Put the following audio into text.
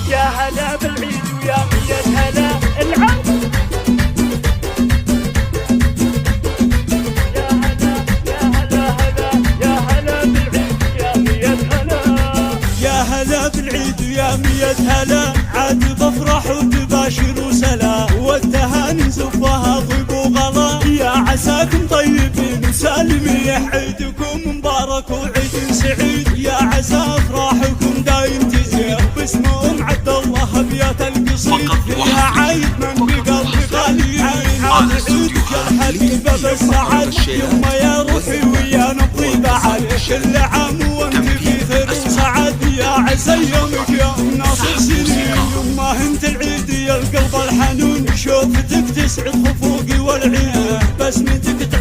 يا هلا بالعيد ويا مية هلا العود. يا هلا يا هلا هلا يا هلا بالعيد ويا مية هلا. يا هلا بالعيد ويا مية هلا، عاد بفرح وتباشر وسلا، والتهاني زفها طيب وغلا. يا عساكم طيبين وسالمين، عيدكم مبارك وعيد سعيد. يا عسى افراحكم دايم تزيد، باسم عبد الله ابيات القصيد. يا عيد من بقلبي غالي، عاد عيدك يا الحبيبه بالسعد. يما يا روحي ويا نبضي بعد، كل عام وانت بخير وسعد. يا عسى يومك يا ناصر سنين، يما انت العيد يا القلب الحنون. شوفتك تسعد خفوقي والعين، بسمتك